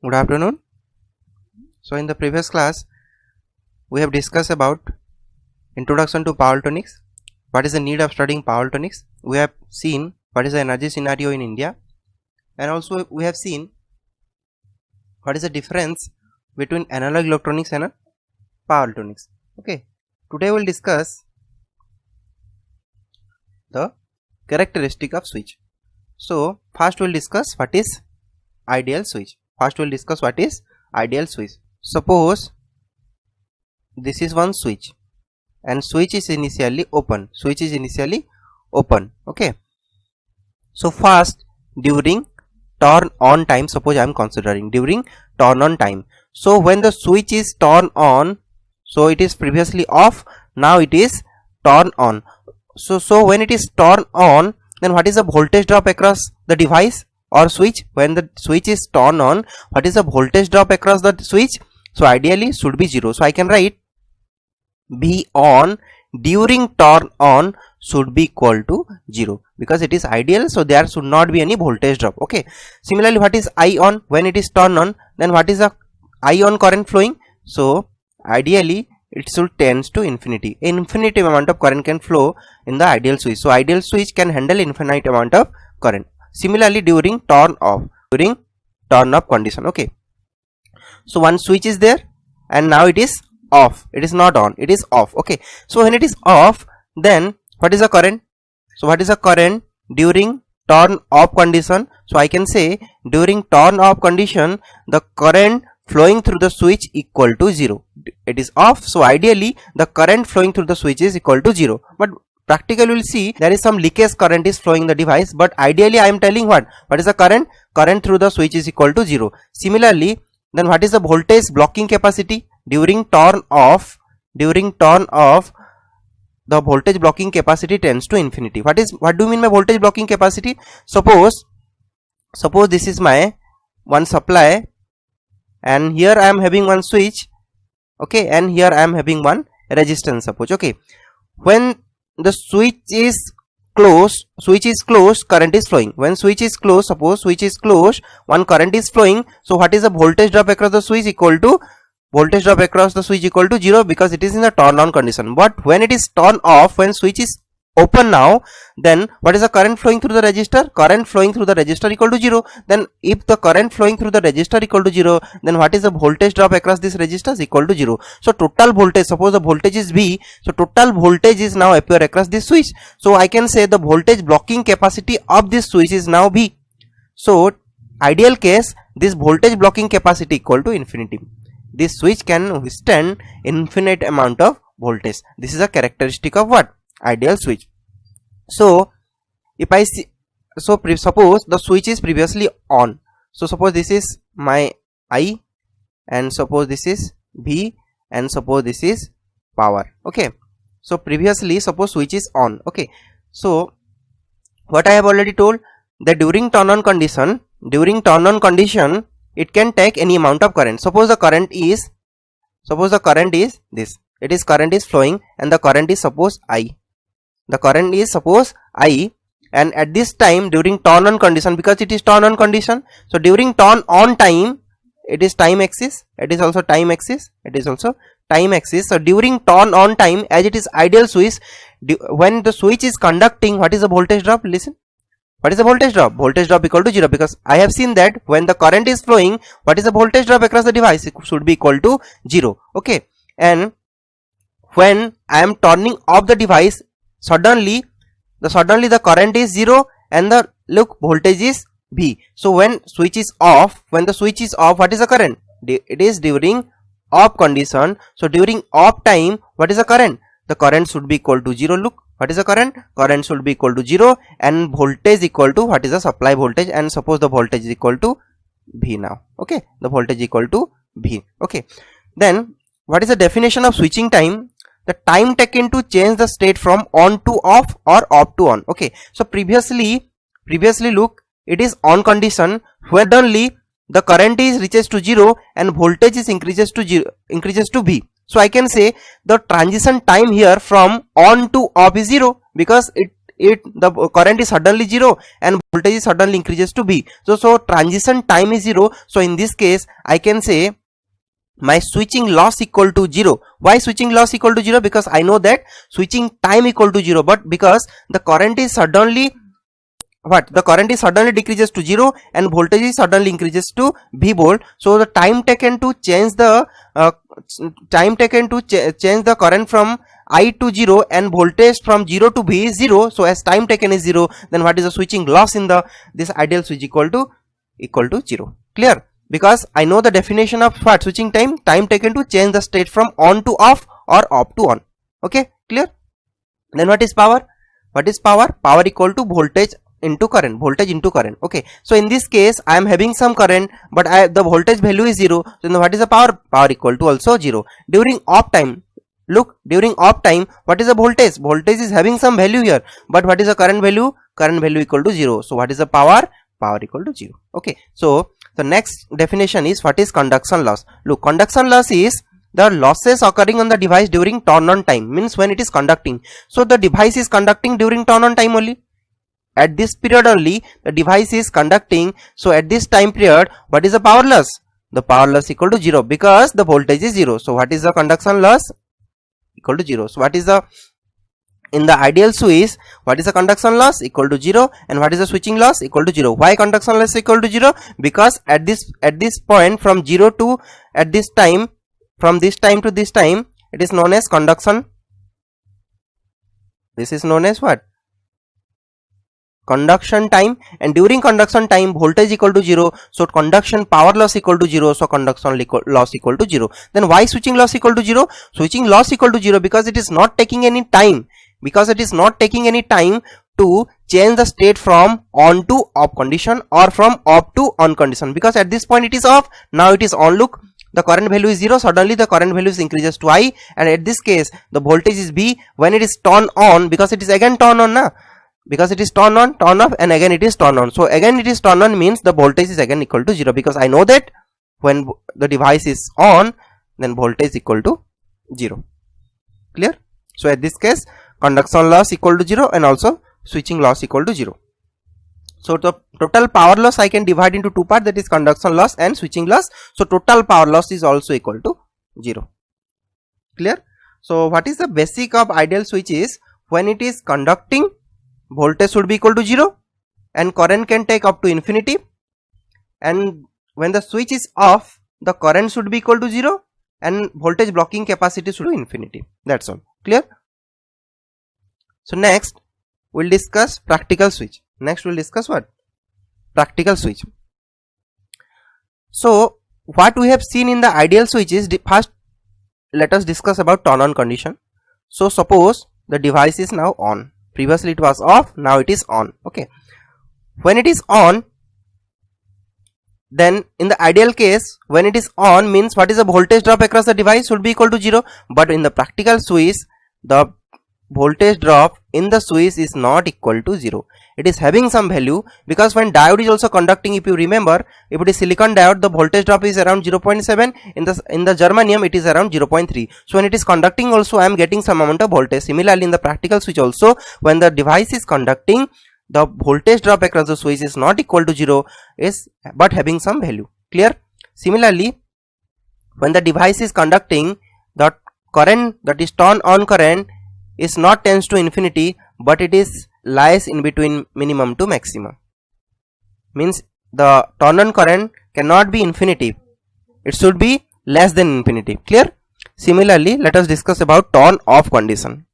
Good afternoon. So in the previous class we have discussed about introduction to power electronics. What is the need of studying power electronics? We have seen what is the energy scenario in India, and also we have seen what is the difference between analog electronics and power electronics. Okay, today we will discuss the characteristic of switch. So first we will discuss what is ideal switch. Suppose this is one switch and switch is initially open. Okay, so first during turn on time, suppose I am considering during turn on time. So when the switch is turned on, so it is previously off, now it is turned on. So when it is turned on, then what is the voltage drop across the device or switch? When the switch is turned on, what is the voltage drop across the switch? So ideally should be 0. So I can write V on during turn on should be equal to 0 because it is ideal, so there should not be any voltage drop. Okay, similarly what is I on? When it is turned on, then what is the I on current flowing? So ideally it should tends to infinity. Infinite amount of current can flow in the ideal switch. So ideal switch can handle infinite amount of current. Similarly during turn off condition. Okay, so one switch is there and now it is off, it is not on, it is off. Okay, so when it is off, then what is the current? So what is the current during turn off condition? So I can say during turn off condition the current flowing through the switch equal to 0. It is off, so ideally the current flowing through the switch is equal to 0, but practically we will see there is some leakage current is flowing in the device, but ideally I am telling what is the current through the switch is equal to 0. Similarly, then what is the voltage blocking capacity? During turn off the voltage blocking capacity tends to infinity. What do you mean by voltage blocking capacity? Suppose this is my one supply and here I am having one switch, okay, and here I am having one resistance, suppose. Okay, when the switch is closed, current is flowing. When switch is closed, suppose switch is closed, one current is flowing. So what is the voltage drop across the switch? Equal to 0 because it is in the turn on condition. But when it is turned off, when switch is open now, then what is the current flowing through the resistor? Current flowing through the resistor equal to 0. Then if the current flowing through the resistor equal to 0, then what is the voltage drop across this resistor? Is equal to 0. So total voltage, suppose the voltage is V, so total voltage is now appear across this switch. So I can say the voltage blocking capacity of this switch is now V. So ideal case, this voltage blocking capacity equal to infinity. This switch can withstand infinite amount of voltage. This is a characteristic of what? Ideal switch. So if I see, so suppose the switch is previously on. So suppose this is my I and suppose this is V and suppose this is power. Okay, so previously suppose switch is on. Okay, so what I have already told, that during turn on condition it can take any amount of current. Suppose the current is this, it is current is flowing and the current is suppose I. The current is suppose I, and at this time during turn on condition, because it is turn on condition, so during turn on time it is time axis, it is also time axis. So during turn on time, as it is ideal switch, when the switch is conducting, what is the voltage drop? Listen, what is the voltage drop? Voltage drop equal to 0 because I have seen that when the current is flowing, what is the voltage drop across the device? It should be equal to 0. Okay, and when I am turning off the device, suddenly the current is 0 and the voltage is V. So when the switch is off, what is the current? It is during off condition. So during off time, what is the current? The current should be equal to 0. Look, what is the current? Current should be equal to 0 and voltage equal to what is the supply voltage, and suppose the voltage is equal to V now. Okay, the voltage equal to V. Okay, then what is the definition of switching time? The time taken to change the state from on to off or off to on. Okay, so previously look, it is on condition, where suddenly the current is reaches to 0 and voltage is increases to V. So I can say the transition time here from on to off is 0 because it the current is suddenly 0 and voltage is suddenly increases to V. So transition time is 0. So in this case I can say my switching loss equal to 0. Why switching loss equal to 0? Because I know that switching time equal to 0, but because the current is suddenly the current is suddenly decreases to 0 and voltage is suddenly increases to V volt. So the time taken to change the change the current from I to 0 and voltage from 0 to V is 0. So as time taken is 0, then what is the switching loss in the this ideal switch equal to 0. Clear? Because I know the definition of what switching time taken to change the state from on to off or off to on. Okay, clear? Then what is power? What is power? Power equal to voltage into current, okay. So in this case I am having some current, but the voltage value is 0. So then what is the power? Power equal to also 0. During off time, look, during off time, what is the voltage? Voltage is having some value here, but what is the current value? Current value equal to 0. So what is the power? Power equal to 0. Okay, so the next definition is what is conduction loss. Look, conduction loss is the losses occurring on the device during turn on time, means when it is conducting. So the device is conducting during turn on time only. At this period only the device is conducting. So at this time period, what is the power loss? The power loss equal to 0 because the voltage is 0. So what is the conduction loss? Equal to 0. So what is the, in the ideal switch, what is the conduction loss? Equal to 0. And what is the switching loss? Equal to 0. Why conduction loss equal to 0? Because at this point from 0 to at this time, from this time to this time, it is known as conduction. This is known as what? Conduction time, and during conduction time voltage equal to 0. So conduction power loss equal to 0. So conduction loss equal to 0. Then why switching loss equal to 0? Switching loss equal to 0 because it is not taking any time. Because it is not taking any time to change the state from on to off condition or from off to on condition. Because at this point it is off, now it is on. Look, the current value is 0, suddenly the current value is increases to I, and at this case the voltage is V. When it is turned on, because it is again turned on now, because it is turned on, turn off, and again it is turned on. So again it is turned on means the voltage is again equal to 0, because I know that when the device is on, then voltage equal to 0. Clear? So at this case conduction loss equal to 0 and also switching loss equal to 0. So the total power loss I can divide into two parts, that is conduction loss and switching loss. So total power loss is also equal to 0. Clear? So what is the basic of ideal switch is, when it is conducting, voltage should be equal to 0 and current can take up to infinity, and when the switch is off, the current should be equal to 0 and voltage blocking capacity should be infinity. That's all. Clear? So next we'll discuss practical switch. Next we'll discuss what? Practical switch. So what we have seen in the ideal switch is, first let us discuss about turn on condition. So suppose the device is now on. Previously it was off, now it is on. Okay, when it is on, then in the ideal case when it is on means what is the voltage drop across the device? Should be equal to 0. But in the practical switch the voltage drop in the switch is not equal to 0. It is having some value, because when diode is also conducting, if you remember, if it is silicon diode, the voltage drop is around 0.7. in the germanium it is around 0.3. So when it is conducting also I am getting some amount of voltage. Similarly in the practical switch also, when the device is conducting, the voltage drop across the switch is not equal to 0, but having some value. Clear? Similarly when the device is conducting, the current, that is turn on current, is not tends to infinity, but it is lies in between minimum to maximum. Means the turn on current cannot be infinity, it should be less than infinity. Clear? Similarly let us discuss about turn off condition.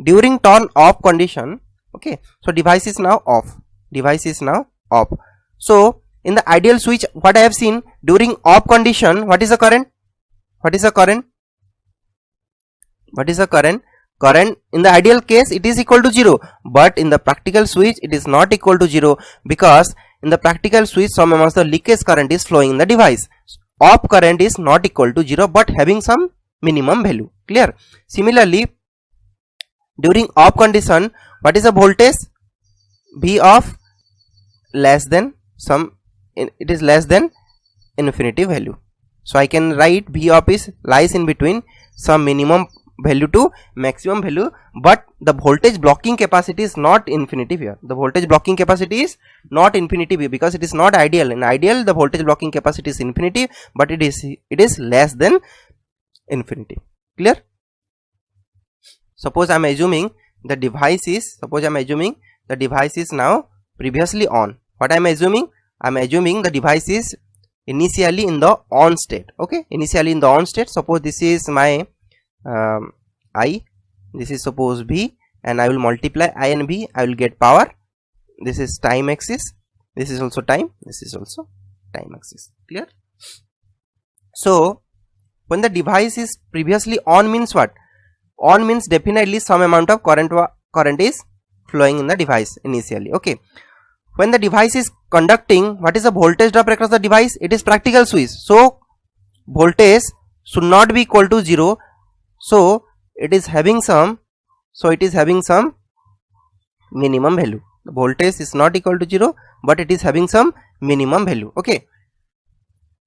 During turn off condition, okay, so device is now off, so in the ideal switch what I have seen, during off condition what is the current? Current in the ideal case it is equal to 0, but in the practical switch it is not equal to 0, because in the practical switch some amount of leakage current is flowing in the device. Off current is not equal to 0 but having some minimum value. Clear? Similarly during off condition what is the voltage? V off less than some, it is less than infinity value. So I can write V off is lies in between some minimum value to maximum value, but the voltage blocking capacity is not infinity here. The voltage blocking capacity is not infinity because it is not ideal. In ideal the voltage blocking capacity is infinity, but it is less than infinity. Clear? Suppose I am assuming the device is now previously on. What I am assuming? I am assuming the device is initially in the on state. Okay, initially in the on state. Suppose this is my I, this is suppose B, and I will multiply I and B, I will get power. This is time axis, this is also time, this is also time axis. Clear? So when the device is previously on means what? On means definitely some amount of current is flowing in the device initially. Okay, when the device is conducting, what is the voltage drop across the device? It is practical switch, so voltage should not be equal to 0. So it is having some minimum value. The voltage is not equal to 0, but it is having some minimum value. Okay,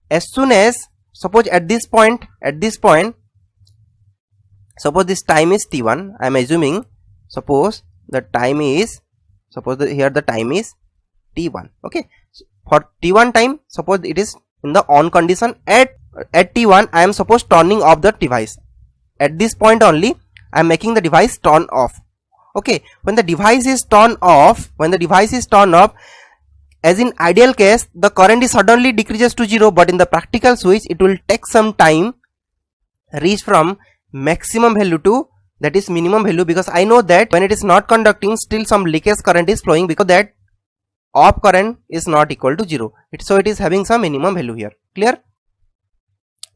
as soon as, suppose at this point, suppose this time is t1. I am assuming, suppose the time is, here the time is t1. Okay, so for t1 time, suppose it is in the on condition. At t1 I am suppose turning off the device. At this point only I am making the device turn off. Okay, when the device is turned off, as in ideal case the current is suddenly decreases to 0, but in the practical switch it will take some time reach from maximum value to that is minimum value, because I know that when it is not conducting still some leakage current is flowing, because that off current is not equal to 0. So it is having some minimum value here. Clear?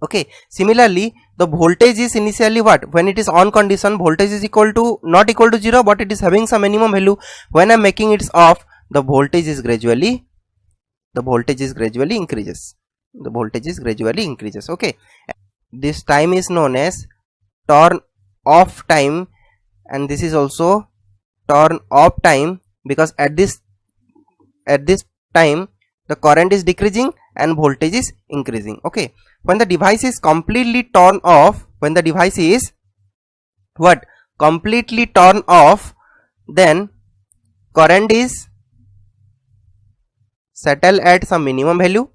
Okay, similarly the voltage is initially what? When it is on condition, voltage is not equal to 0, but it is having some minimum value. When I am making it off, the voltage is gradually increases. Okay, this time is known as turn off time, and this is also turn off time, because at this time the current is decreasing and voltage is increasing. Okay, when the device is completely turned off, completely turned off, then current is settle at some minimum value,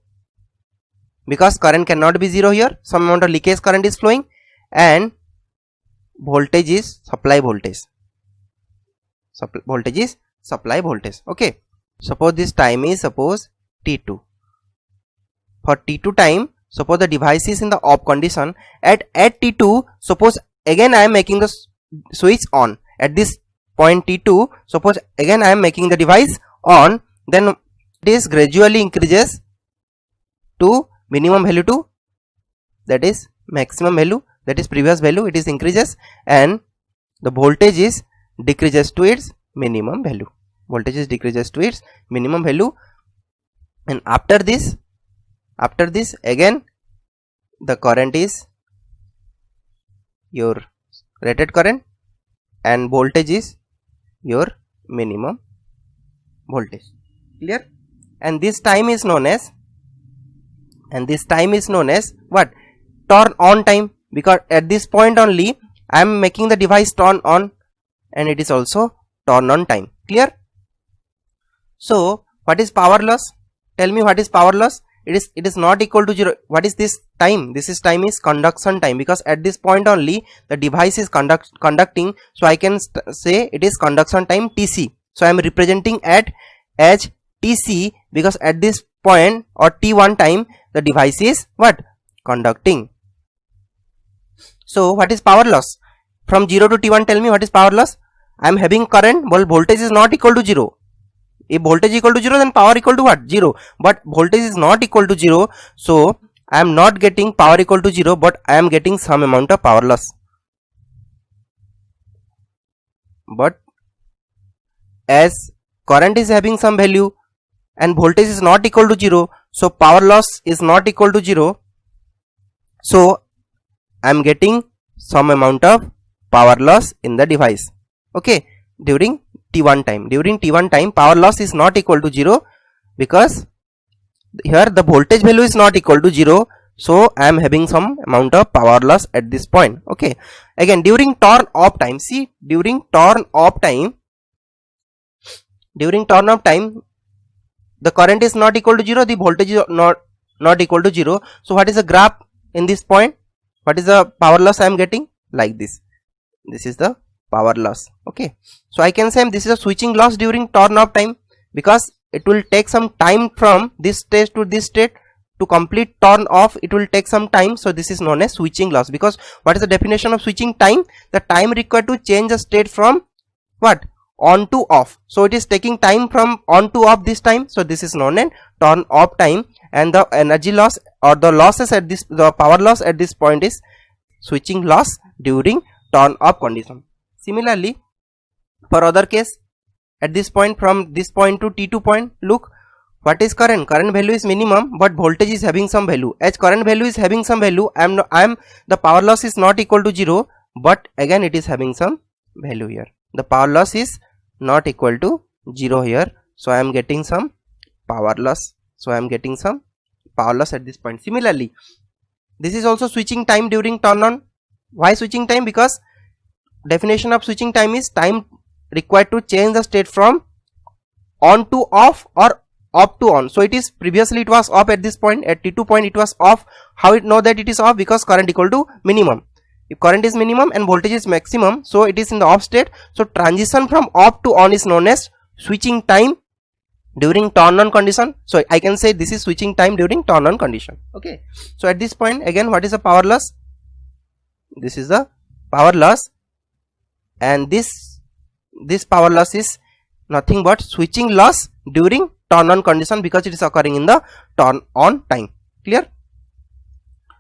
because current cannot be 0 here, some amount of leakage current is flowing, and voltage is supply voltage. Okay, suppose this time is t2. For t2 time, suppose the device is in the off condition. At t2, suppose again I am making the switch on. At this point t2, suppose again I am making the device on, then this gradually increases to minimum value to that is maximum value, that is previous value, it is increases, and the voltage is decreases to its minimum value. And after this again the current is your rated current and voltage is your minimum voltage. Clear? And this time is known as what? Turn on time, because at this point only I am making the device turn on, and it is also turn on time. Clear? So what is power loss? Tell me what is power loss? It is not equal to 0. What is this time? This is time is conduction time, because at this point only the device is conducting, so I can say it is conduction time Tc. So I am representing as Tc, because at this point or t1 time the device is what? Conducting. So what is power loss? From 0 to t1, tell me what is power loss? I am having current, well, voltage is not equal to 0. If voltage equal to 0, then power equal to what? 0. But voltage is not equal to 0, so I am not getting power equal to 0, but I am getting some amount of power loss. But as current is having some value and voltage is not equal to 0, so power loss is not equal to 0, so I am getting some amount of power loss in the device. Okay, during t1 time power loss is not equal to 0, because here the voltage value is not equal to 0, so I am having some amount of power loss at this point. Okay, again during turn off time, see during turn off time, the current is not equal to 0, the voltage is not equal to 0. So what is the graph in this point? What is the power loss I am getting? Like this is the power loss. Okay, so I can say this is a switching loss during turn off time, because it will take some time from this state to this state. To complete turn off, it will take some time, so this is known as switching loss. Because what is the definition of switching time? The time required to change the state from what? On to off. So it is taking time from on to off this time, so this is known as turn off time. And the energy loss or the losses at this, the power loss at this point is switching loss during turn off condition. Similarly, for other case, at this point, from this point to T2 point, look, what is current? Current value is minimum, but voltage is having some value. As current value is having some value, the power loss is not equal to 0, but again it is having some value here. The power loss is not equal to 0 here, so I am getting some power loss. So I am getting some power loss at this point. Similarly, this is also switching time during turn on. Why switching time? Because definition of switching time is time required to change the state from on to off or off to on. So it is previously it was off at this point, at T2 point it was off. How it know that it is off? Because current equal to minimum. If current is minimum and voltage is maximum, so it is in the off state. So transition from off to on is known as switching time during turn on condition. So I can say this is switching time during turn on condition. Okay, so at this point again, what is the power loss? This is the power loss, and this power loss is nothing but switching loss during turn on condition, because it is occurring in the turn on time. Clear?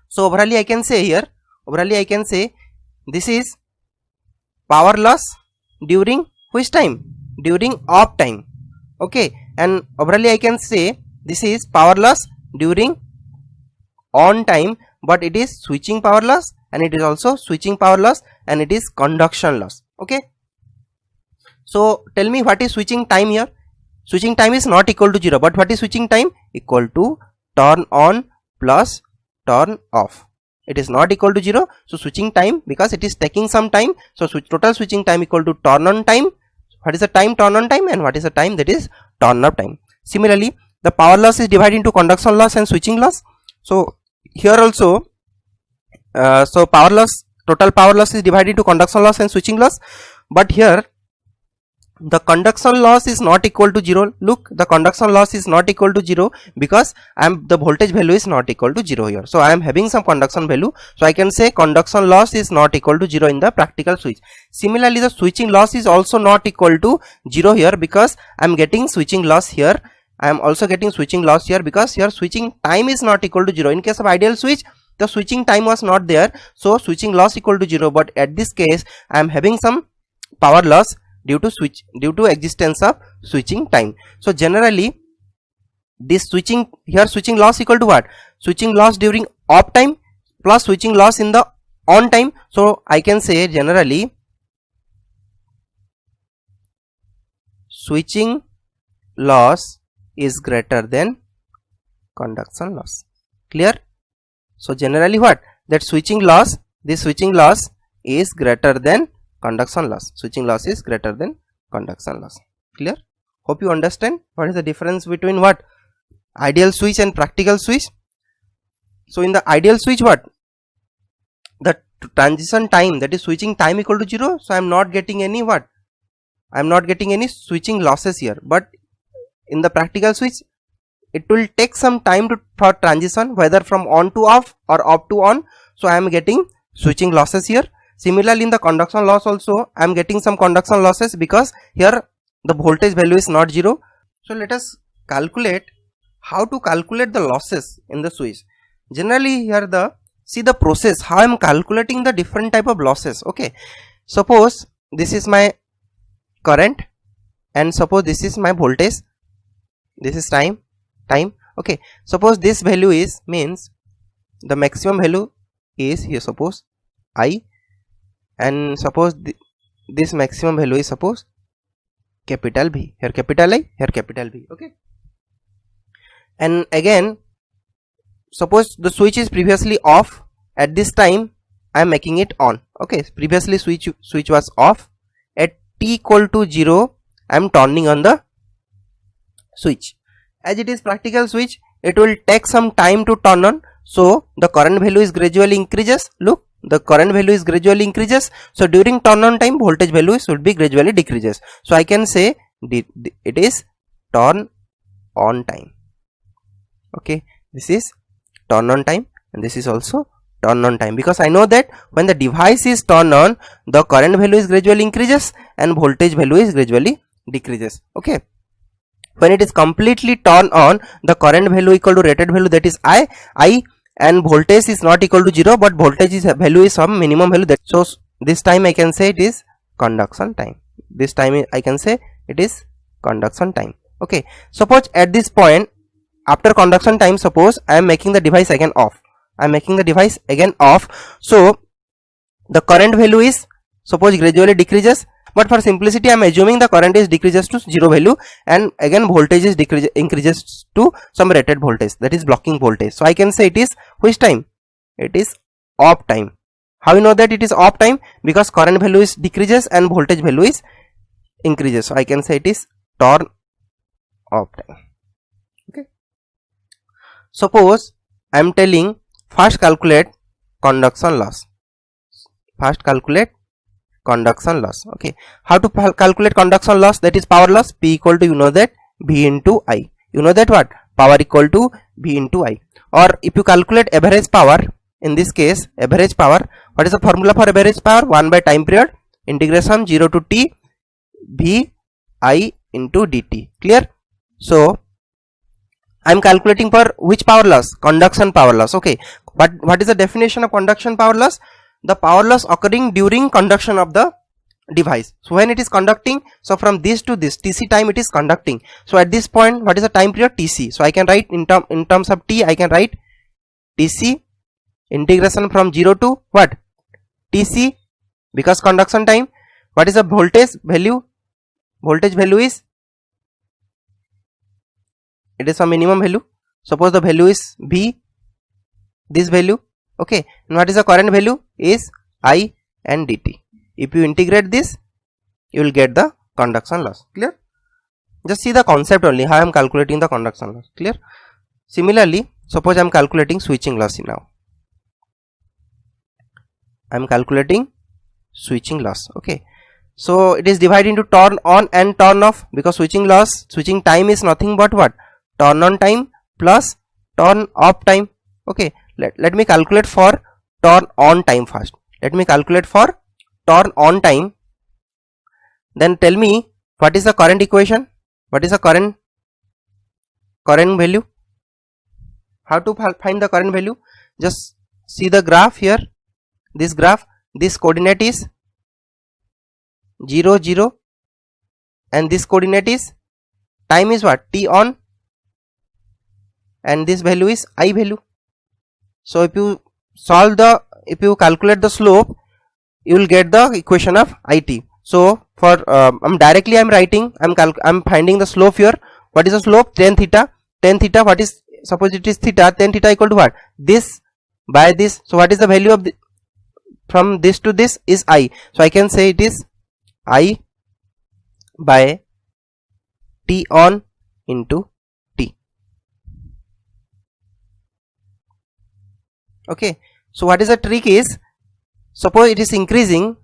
So overall I can say here, this is power loss during which time? During off time. Okay, and overall I can say this is power loss during on time, but it is switching power loss, and it is also switching power loss, and it is conduction loss. Okay, so tell me what is switching time here? Switching time is not equal to 0, but what is switching time? Equal to turn on plus turn off. It is not equal to 0, so switching time, because it is taking some time, so total switching time equal to turn on time. What is the time turn on time, and what is the time that is turn off time? Similarly, the power loss is divided into conduction loss and switching loss. So here also, so power loss, total power loss is divided into conduction loss and switching loss, but here the conduction loss is not equal to 0. Look, the conduction loss is not equal to 0 because the voltage value is not equal to 0 here. So I am having some conduction value, so I can say conduction loss is not equal to 0 in the practical switch. Similarly, the switching loss is also not equal to 0 here, because I am getting switching loss here. I am also getting switching loss here, because here switching time is not equal to 0. In case of ideal switch, the switching time was not there, so switching loss equal to 0, but at this case I am having some power loss due to existence of switching time. So generally this switching loss equal to what? Switching loss during off time plus switching loss in the on time. So I can say generally switching loss is greater than conduction loss. Clear? So generally what? That switching loss, this switching loss is greater than conduction loss. Switching loss is greater than conduction loss. Clear? Hope you understand what is the difference between what? Ideal switch and practical switch. So in the ideal switch, what? The transition time, that is switching time equal to 0. So I am not getting any what? I am not getting any switching losses here. But in the practical switch, it will take some time for transition, whether from on to off or off to on. So I am getting switching losses here. Similarly, in the conduction loss also I am getting some conduction losses, because here the voltage value is not 0. So let us calculate how to calculate the losses in the switch. Generally here see the process how I am calculating the different type of losses. Okay, suppose this is my current and suppose this is my voltage, this is time. Okay, suppose this value is, means the maximum value is here, suppose I, and suppose this maximum value is suppose capital B, here capital I, here capital B. Okay, and again suppose the switch is previously off, at this time I am making it on. Okay, previously switch was off, at t equal to 0 I am turning on the switch. As it is practical switch, it will take some time to turn on, so the current value is gradually increases. Look, the current value is gradually increases, so during turn on time voltage value should be gradually decreases. So I can say it is turn on time. Okay, this is turn on time and this is also turn on time, because I know that when the device is turned on, the current value is gradually increases and voltage value is gradually decreases. Okay, when it is completely turned on, the current value equal to rated value, that is I, and voltage is not equal to 0, but voltage is value is some minimum value. That so this time I can say it is conduction time. This time I can say it is conduction time. Okay, suppose at this point after conduction time, suppose I am making the device again off. I am making the device again off. So the current value is suppose gradually decreases, but for simplicity I am assuming the current is decreases to 0 value, and again voltage is increases to some rated voltage, that is blocking voltage. So I can say it is which time? It is off time. How you know that it is off time? Because current value is decreases and voltage value is increases. So I can say it is turn off time. Okay. Suppose I am telling first calculate conduction loss. First calculate conduction loss. Okay, how to calculate conduction loss? That is power loss. P equal to, you know that, V into I. You know that what? Power equal to V into I. Or if you calculate average power, in this case average power, what is the formula for average power? 1 by time period integration 0 to t V I into dt. Clear? So I am calculating for which power loss? Conduction power loss. Okay, but what is the definition of conduction power loss? The power loss occurring during conduction of the device. So when it is conducting, so from this to this Tc time it is conducting. So at this point what is the time period? Tc. So I can write in terms of t, I can write Tc integration from 0 to what? Tc, because conduction time. What is the voltage value? Voltage value is, it is a minimum value. Suppose the value is V, this value. Okay, and what is the current value? Is I and dt. If you integrate this, you will get the conduction loss. Clear? Just see the concept only, how I am calculating the conduction loss. Clear? Similarly, suppose I am calculating switching loss now. I am calculating switching loss. Okay, so it is divided into turn on and turn off, because switching time is nothing but what? Turn on time plus turn off time. Okay, let me calculate for turn on time first. Let me calculate for turn on time. Then tell me what is the current equation? What is the current value? How to find the current value? Just see the graph here. This graph, this coordinate is 0 0 and this coordinate is time is what? T on, and this value is I value. So if you calculate the slope, you will get the equation of it. So for I'm writing, I'm finding the slope here. What is the slope? Tan theta. Tan theta, what is, suppose it is theta, tan theta equal to what? This by this. So what is the value of from this to this is I. So I can say it is I by T on into T. Okay, so what is the trick is, suppose it is increasing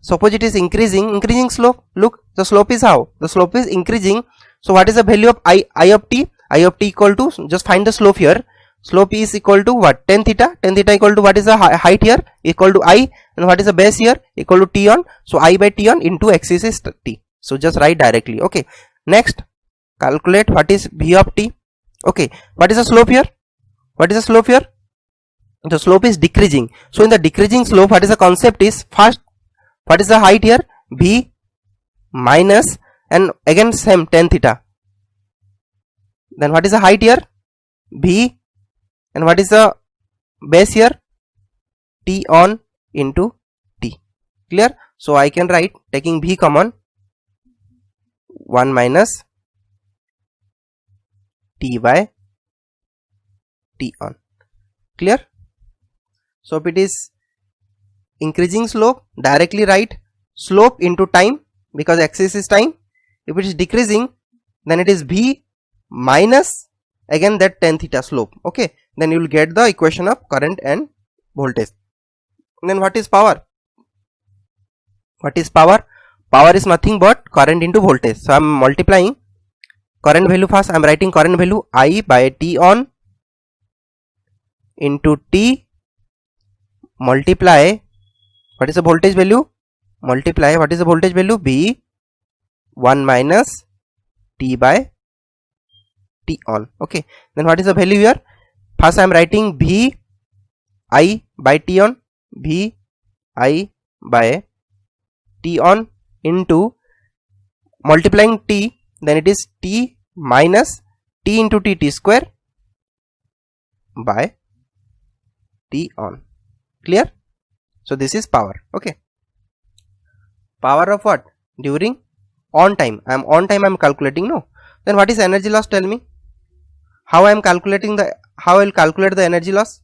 slope. Look, the slope is how? The slope is increasing. So what is the value of I of t? I of t equal to, just find the slope here. Slope is equal to what? Tan theta. Tan theta equal to what is the height here? Equal to I, and what is the base here? Equal to T on. So I by T on into axis is T. So just write directly. Okay, next calculate what is V of t. Okay, what is the slope here? What is the slope here? The slope is decreasing. So in the decreasing slope, what is the concept is, first what is the height here? V minus, and again same tan theta. Then what is the height here? V, and what is the base here? T on into T. Clear? So I can write, taking V common, 1 minus T by T on. Clear? So if it is increasing slope, directly write slope into time, because axis is time. If it is decreasing, then it is v minus again that tan theta slope. Okay, then you will get the equation of current and voltage. And then what is power? What is power? Power is nothing but current into voltage. So I am multiplying current value first. I am writing current value I by T on into T multiply what is the voltage value, multiply what is the voltage value, B 1 minus T by T on. Okay, then what is the value here? First I am writing V I by T on, V I by T on into multiplying T, then it is T minus T into T square by T on. Clear? So this is power. Okay, power of what? During on time. I am on time, I am calculating. No, then what is energy loss? Tell me how I am calculating the, how I will calculate the energy loss.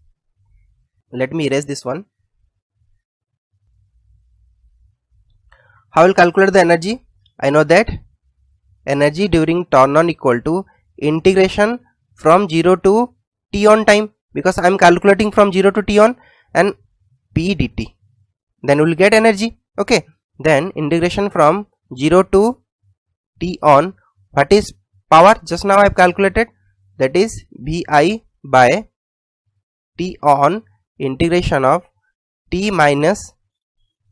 Let me erase this one. How I will calculate the energy? I know that energy during turn on equal to integration from 0 to T on time, because I am calculating from 0 to T on, and P dt, then we will get energy. Okay, then integration from 0 to T on, what is power? Just now I have calculated, that is Vi by T on integration of T minus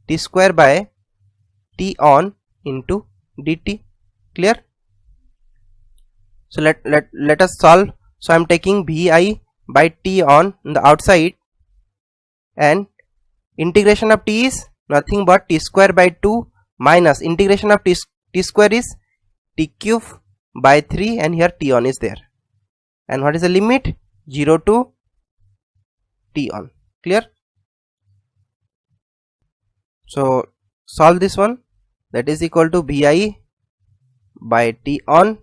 T square by T on into dt. Clear? So let us solve. So I am taking Vi by T on the outside, and integration of T is nothing but T square by 2 minus integration of T square is T cube by 3, and here T on is there. And what is the limit? 0 to T on. Clear? So solve this one. That is equal to Vi by T on.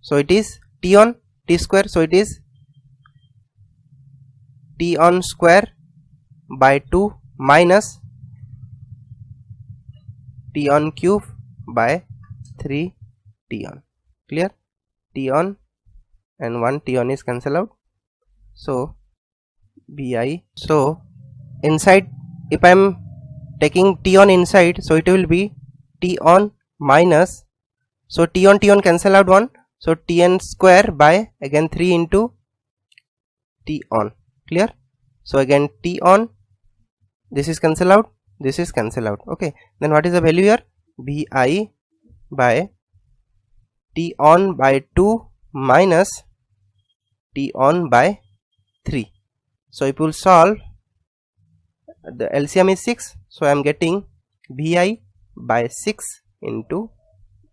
So it is T on T square. So it is T on square by 2 minus T on cube by 3 T on. Clear? T on and 1 T on is cancelled out. So Vi. So inside, if I am taking T on inside, so it will be T on minus, so T on cancel out 1, so Tn square by again 3 into T on. Clear? So again T on, this is cancel out, this is cancel out. Okay, then what is the value here? Vi by T on by 2 minus T on by 3. So if we will solve, the LCM is 6, so I am getting Vi by 6 into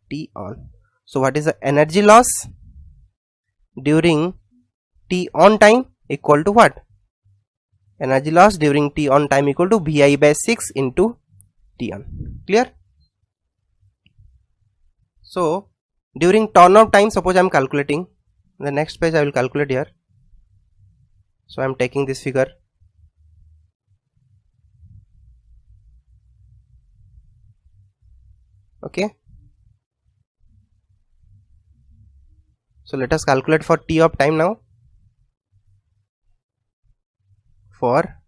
T on. So what is the energy loss during T on time? Equal to what? Energy loss during T on time equal to Vi by 6 into T on. Clear? So during turn on time, suppose I am calculating, the next page I will calculate here. So I am taking this figure. Okay, so let us calculate for T of time now. For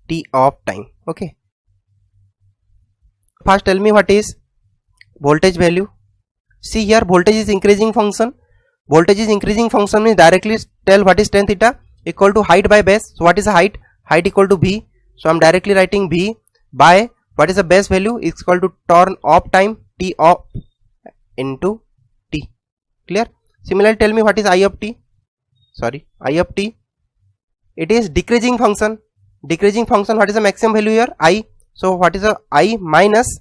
T of time. Okay, first tell me what is voltage value. See here, voltage is increasing function. Voltage is increasing function means directly tell what is tan theta, equal to height by base. So what is the height? Height equal to V. So I am directly writing V by what is the base value, is equal to turn of time, T of into T. Clear? Similarly tell me what is I of T. Sorry, I of T, it is decreasing function. Decreasing function, what is the maximum value here? I. So what is the I minus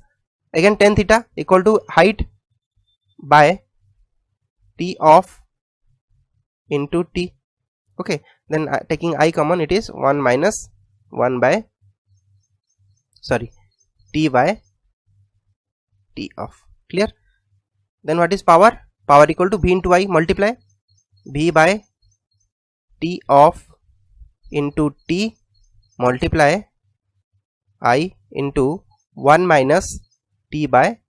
again tan theta equal to height by T of into T. Okay, then taking I common, it is 1 minus 1 by, sorry, T by T of. Clear? Then what is power? Power equal to V into I, multiply V by T off into T multiply I into 1 minus T by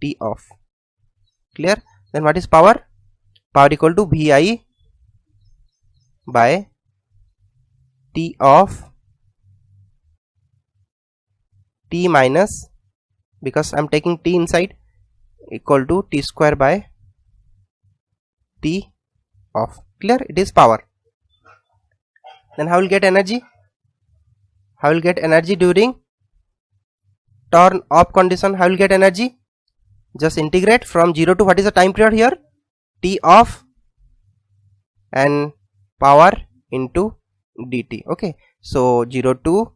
T off. Clear? Then what is power? Power equal to Vi by T off T minus, because I am taking T inside, equal to T square by T off. Clear? It is power. Then how will get energy? How will get energy during turn off condition? How will get energy? Just integrate from 0 to, what is the time period here? T off and power into dt. Okay, so 0 to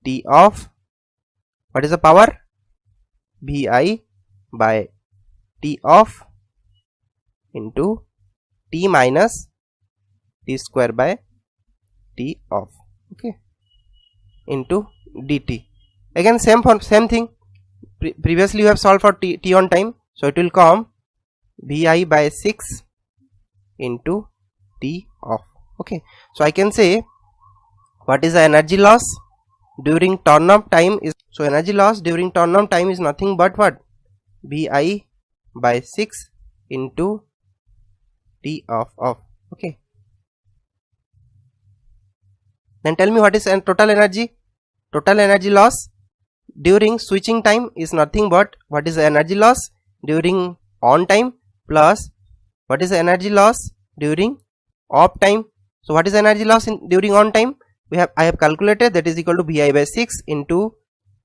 T off, what is the power? Vi by T off into T minus T square by T off. Okay, into dt. Again same thing. Previously you have solved for t on time, so it will come Vi by 6 into T off. Okay, so I can say what is the energy loss during turn on time is, so energy loss during turn on time is nothing but what? Vi by 6 into T off. Okay, then tell me what is total energy? Total energy loss during switching time is nothing but what is the energy loss during on time plus what is the energy loss during off time. So what is the energy loss during on time? I have calculated, that is equal to Vi by 6 into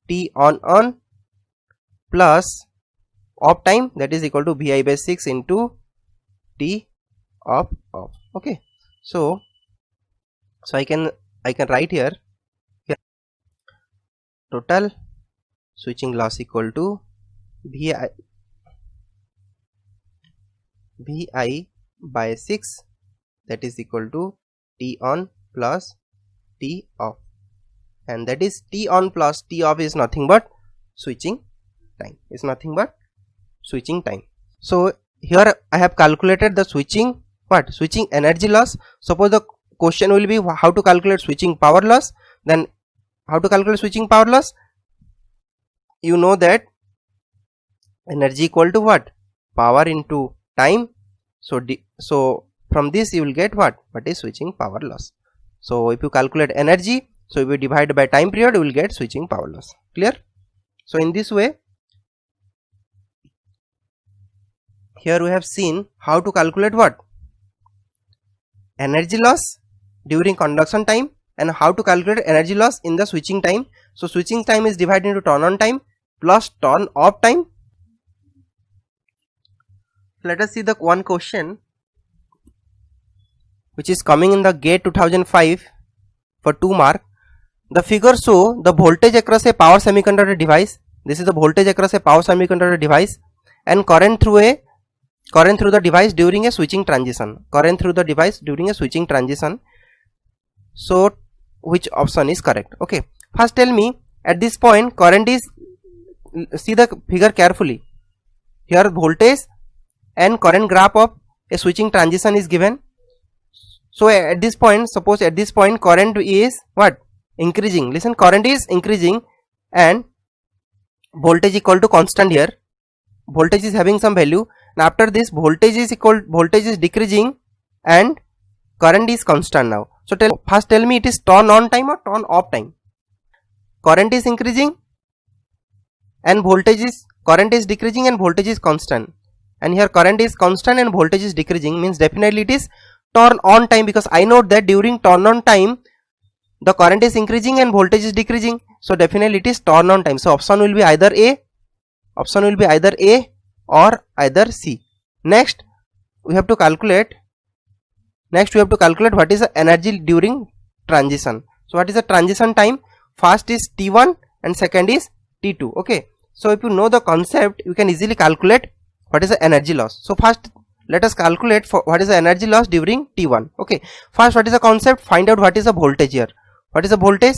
T on plus off time, that is equal to Vi by 6 into T off. Okay, so I can write here total switching loss equal to Vi by 6, that is equal to T on plus T off, and that is T on plus T off is nothing but switching time, is nothing but switching time. So here I have calculated the switching energy loss. Suppose the question will be how to calculate switching power loss. Then how to calculate switching power loss? You know that energy equal to what? Power into time. So from this you will get what is switching power loss. So if you calculate energy, so if you divide by time period, you will get switching power loss. Clear? So in this way, here we have seen how to calculate what? Energy loss during conduction time and how to calculate energy loss in the switching time. So switching time is divided into turn on time plus turn off time. Let us see the one question which is coming in the GATE 2005 for 2 mark. The figure show the voltage across a power semiconductor device. This is the voltage across a power semiconductor device and current through the device during a switching transition. Current through the device during a switching transition. So which option is correct? Okay, first tell me at this point current is, see the figure carefully. Here voltage and current graph of a switching transition is given. So at this point, suppose at this point current is what? Increasing. Listen, current is increasing and voltage equal to constant here. Voltage is having some value. And after this voltage is decreasing and current is constant now. So first tell me it is turn on time or turn off time. Current is increasing and current is decreasing and voltage is constant. And here current is constant and voltage is decreasing, means definitely it is turn on time, because I know that during turn on time the current is increasing and voltage is decreasing. So definitely it is turn on time. So option will be either A or either C. Next we have to calculate what is the energy during transition. So what is the transition time? First is T1 and second is T2. Okay, so if you know the concept, you can easily calculate what is the energy loss. So first let us calculate for what is the energy loss during T1. Okay, first what is the concept? Find out what is the voltage here. What is the voltage?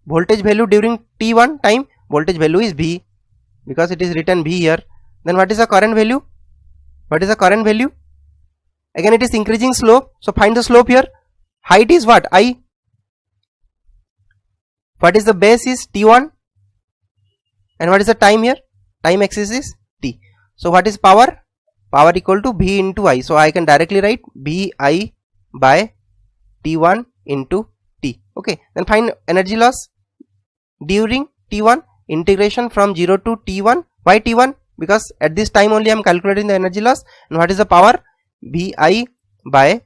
Voltage value during T1 time, voltage value is V, because it is written V here. Then what is the current value? again it is increasing slope, so find the slope here. Height is what? I. What is the base is t1, and what is the time here? Time axis is t. So what is power? Power equal to V into I. So I can directly write Vi by t1 into t. Okay, then find energy loss during t1, integration from 0 to t1. Why t1? Because at this time only I am calculating the energy loss. And what is the power? Vi by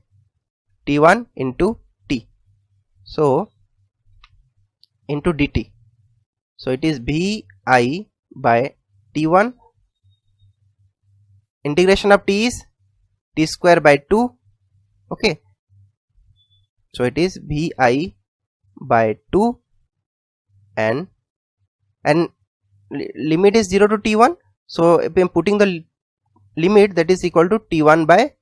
t1 into t. So into dt. So it is Vi by t1, integration of t is t square by 2. Okay, so it is Vi by 2, and limit is 0 to t1. So if I am putting the limit, that is equal to t1 by,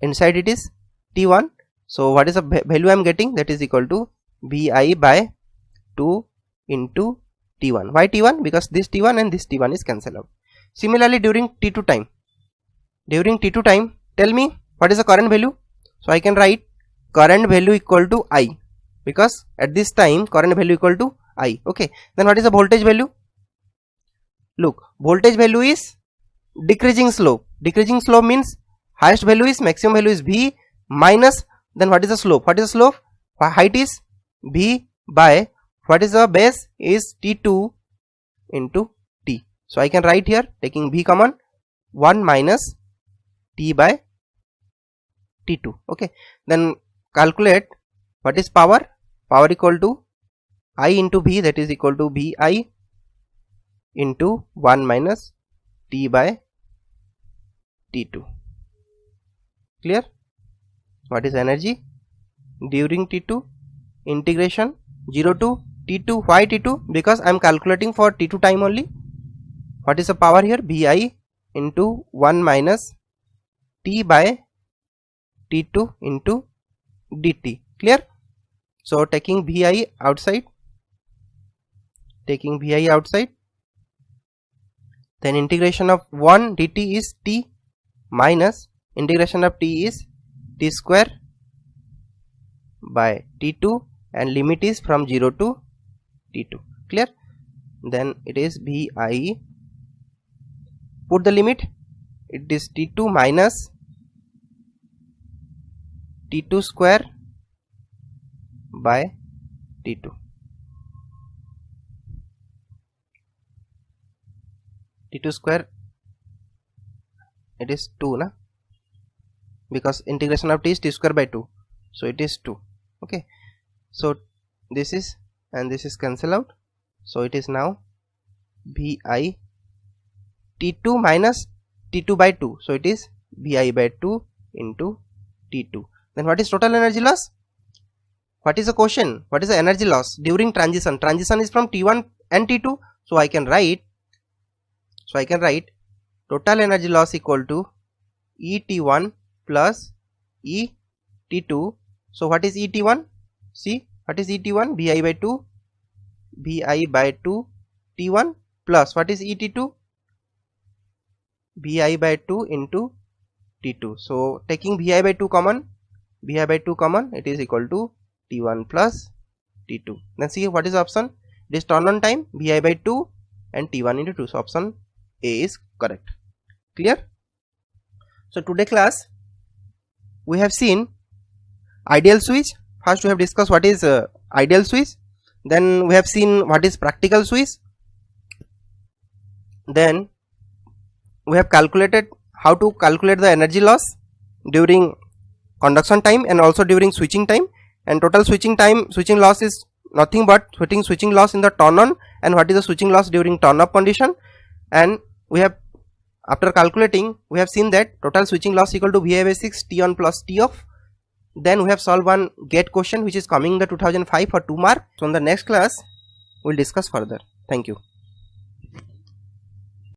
inside it is t1. So what is the value I am getting? That is equal to Vi by 2 into t1. Why t1? Because this t1 and this t1 is cancelled out. Similarly, during t2 time, tell me what is the current value. So I can write current value equal to I, because at this time current value equal to I. Okay, then what is the voltage value? Look, voltage value is decreasing slope. Decreasing slope means highest value is, maximum value is V minus, then what is the slope? What is the slope? Height is V by, what is the base is t2 into t. So I can write here, taking V common, 1 minus t by t2. Okay, then calculate what is power. Power equal to I into V, that is equal to Vi into 1 minus t by t2. Clear? What is energy during t2? Integration 0 to t2. Why t2? Because I am calculating for t2 time only. What is the power here? Vi into 1 minus t by t2 into dt. Clear? So taking Vi outside, then integration of 1 dt is t minus integration of t is t square by t2, and limit is from 0 to t2. Clear? Then it is Vi, put the limit, it is t2 minus t2 square by t2. t2 square, it is 2 na, because integration of t is t square by 2, so it is 2. Okay, so this is, and this is cancel out, so it is now Vi t2 minus t2 by 2, so it is Vi by 2 into t2. Then what is total energy loss? What is the question? What is the energy loss during transition? Transition is from t1 and t2, so I can write total energy loss equal to Et1 plus Et2. So what is Et1? See, what is Et1? Vi by 2 T1 plus what is Et2? Vi by 2 into T2. So taking Vi by 2 common, it is equal to T1 plus T2. Then see what is the option? It is turn on time, Vi by 2 and T1 into 2. So option A is correct. Clear? So today class we have seen ideal switch. First we have discussed what is ideal switch, then we have seen what is practical switch, then we have calculated how to calculate the energy loss during conduction time and also during switching time, and total switching loss is nothing but switching loss in the turn on and what is the switching loss during turn off condition. And we have, after calculating, we have seen that total switching loss equal to Vi by 6 T on plus T off. Then we have solved one GATE question which is coming in the 2005 for 2 mark. So in the next class we will discuss further. Thank you.